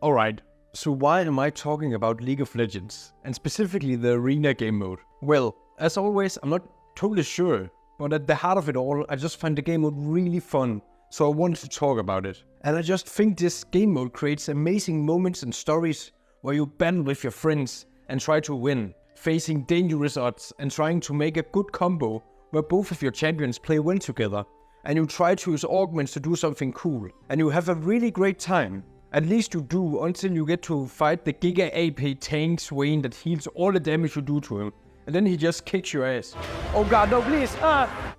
Alright, so why am I talking about League of Legends, and specifically the arena game mode? Well, as always, I'm not totally sure, but at the heart of it all, I just find the game mode really fun, so I wanted to talk about it. And I just think this game mode creates amazing moments and stories where you battle with your friends and try to win, facing dangerous odds and trying to make a good combo where both of your champions play well together, and you try to use augments to do something cool, and you have a really great time. At least you do, until you get to fight the Giga AP tank Swain that heals all the damage you do to him, and then he just kicks your ass. Oh god, no please!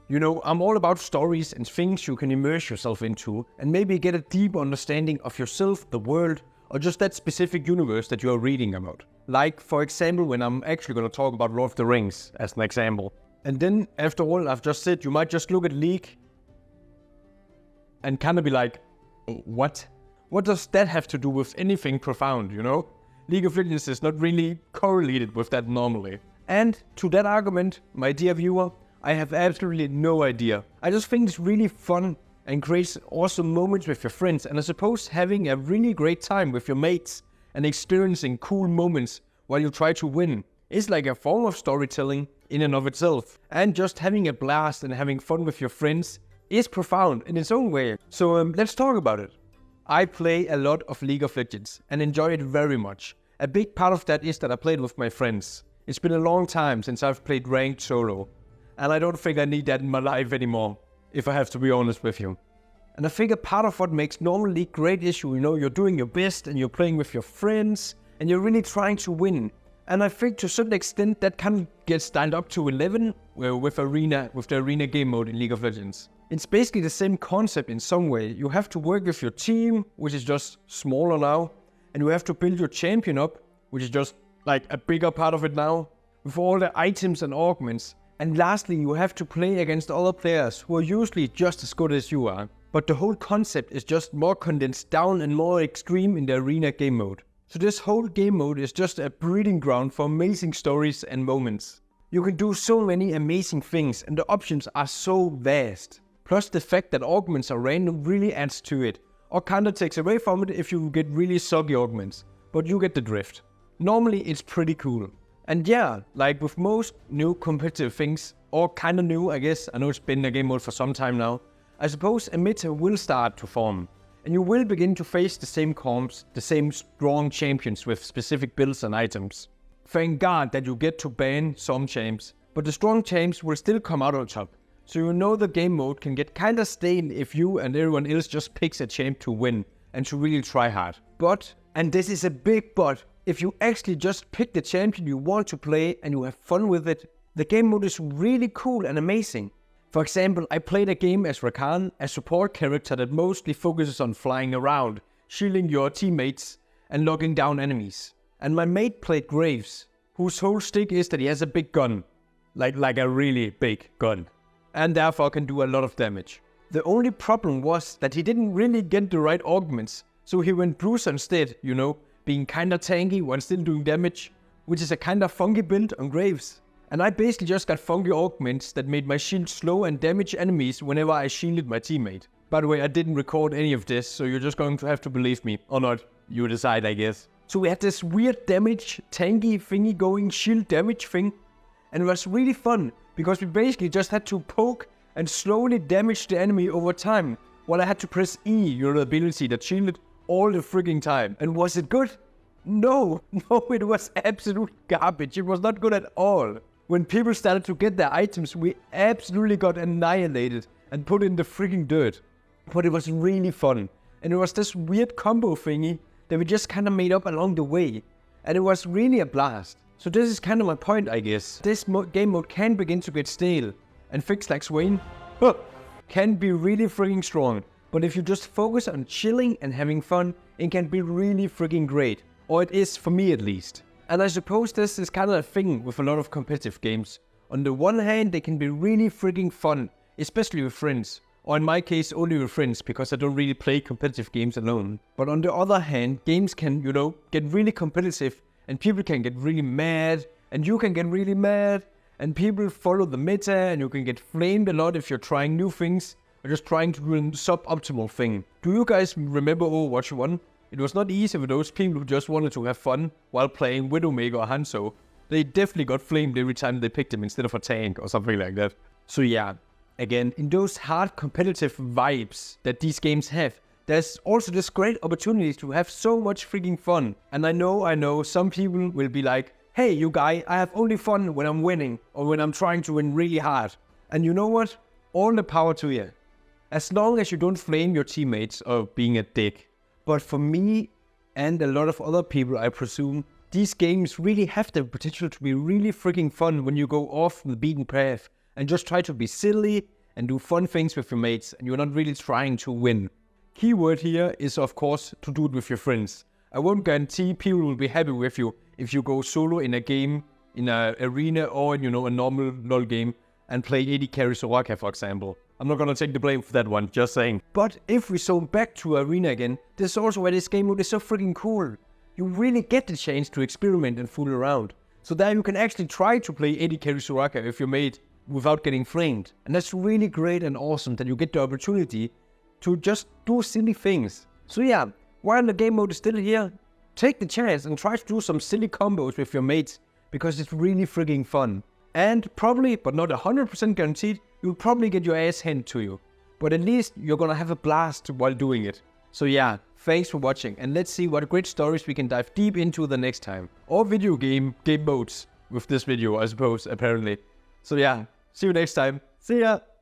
You know, I'm all about stories and things you can immerse yourself into, and maybe get a deep understanding of yourself, the world, or just that specific universe that you are reading about. Like, for example, when I'm actually gonna talk about Lord of the Rings, as an example. And then, after all I've just said, you might just look at League and kinda be like, what? What does that have to do with anything profound, you know? League of Legends is not really correlated with that normally. And to that argument, my dear viewer, I have absolutely no idea. I just think it's really fun and creates awesome moments with your friends, and I suppose having a really great time with your mates and experiencing cool moments while you try to win is like a form of storytelling in and of itself. And just having a blast and having fun with your friends is profound in its own way. So let's talk about it. I play a lot of League of Legends and enjoy it very much. A big part of that is that I play it with my friends. It's been a long time since I've played ranked solo, and I don't think I need that in my life anymore, if I have to be honest with you. And I think a part of what makes normal League great is, you know, you're doing your best and you're playing with your friends and you're really trying to win. And I think to a certain extent that kind of gets dialed up to 11 with the arena game mode in League of Legends. It's basically the same concept in some way. You have to work with your team, which is just smaller now, and you have to build your champion up, which is just like a bigger part of it now, with all the items and augments. And lastly, you have to play against other players who are usually just as good as you are. But the whole concept is just more condensed down and more extreme in the arena game mode. So this whole game mode is just a breeding ground for amazing stories and moments. You can do so many amazing things and the options are so vast. Plus the fact that augments are random really adds to it, or kinda takes away from it if you get really soggy augments, but you get the drift. Normally it's pretty cool. And yeah, like with most new competitive things, or kinda new I guess, I know it's been a game mode for some time now, I suppose a meta will start to form, and you will begin to face the same comps, the same strong champions with specific builds and items. Thank God that you get to ban some champs, but the strong champs will still come out on top. So you know the game mode can get kinda stale if you and everyone else just picks a champ to win and to really try hard. But, and this is a big but, if you actually just pick the champion you want to play and you have fun with it, the game mode is really cool and amazing. For example, I played a game as Rakan, a support character that mostly focuses on flying around, shielding your teammates and knocking down enemies. And my mate played Graves, whose whole shtick is that he has a big gun, like a really big gun, and therefore can do a lot of damage. The only problem was that he didn't really get the right augments, so he went Bruiser instead, you know, being kinda tanky while still doing damage, which is a kinda funky build on Graves. And I basically just got funky augments that made my shield slow and damage enemies whenever I shielded my teammate. By the way, I didn't record any of this, so you're just going to have to believe me, or not, you decide I guess. So we had this weird damage, tanky thingy going shield damage thing, and it was really fun, because we basically just had to poke and slowly damage the enemy over time, while I had to press E, your ability that shielded all the freaking time. And was it good? No, it was absolute garbage. It was not good at all. When people started to get their items, we absolutely got annihilated and put in the freaking dirt. But it was really fun. And it was this weird combo thingy that we just kind of made up along the way. And it was really a blast. So this is kind of my point, I guess. This game mode can begin to get stale. And things like Swain can be really freaking strong. But if you just focus on chilling and having fun, it can be really freaking great. Or it is for me at least. And I suppose this is kind of a thing with a lot of competitive games. On the one hand, they can be really freaking fun, especially with friends. Or in my case, only with friends, because I don't really play competitive games alone. But on the other hand, games can, you know, get really competitive, and people can get really mad, and you can get really mad, and people follow the meta, and you can get flamed a lot if you're trying new things, or just trying to do a suboptimal thing. Do you guys remember Overwatch 1? It was not easy for those people who just wanted to have fun while playing Widowmaker or Hanzo. They definitely got flamed every time they picked him instead of a tank or something like that. So yeah, again, in those hard competitive vibes that these games have, there's also this great opportunity to have so much freaking fun. And I know, some people will be like, hey, you guy, I have only fun when I'm winning or when I'm trying to win really hard. And you know what? All the power to you. As long as you don't flame your teammates or being a dick. But for me and a lot of other people, I presume, these games really have the potential to be really freaking fun when you go off the beaten path and just try to be silly and do fun things with your mates and you're not really trying to win. Keyword here is of course to do it with your friends. I won't guarantee people will be happy with you if you go solo in a game, in an arena or in, a normal LoL game and play AD carry Soraka, for example. I'm not gonna take the blame for that one, just saying. But if we zone back to arena again, this is also why this game mode is so freaking cool. You really get the chance to experiment and fool around. So that you can actually try to play AD carry Soraka if you're made without getting flamed. And that's really great and awesome that you get the opportunity to just do silly things. So yeah, while the game mode is still here, take the chance and try to do some silly combos with your mates because it's really freaking fun. And probably, but not 100% guaranteed, you'll probably get your ass handed to you. But at least you're gonna have a blast while doing it. So yeah, thanks for watching and let's see what great stories we can dive deep into the next time. Or video game modes with this video, I suppose, apparently. So yeah, see you next time. See ya!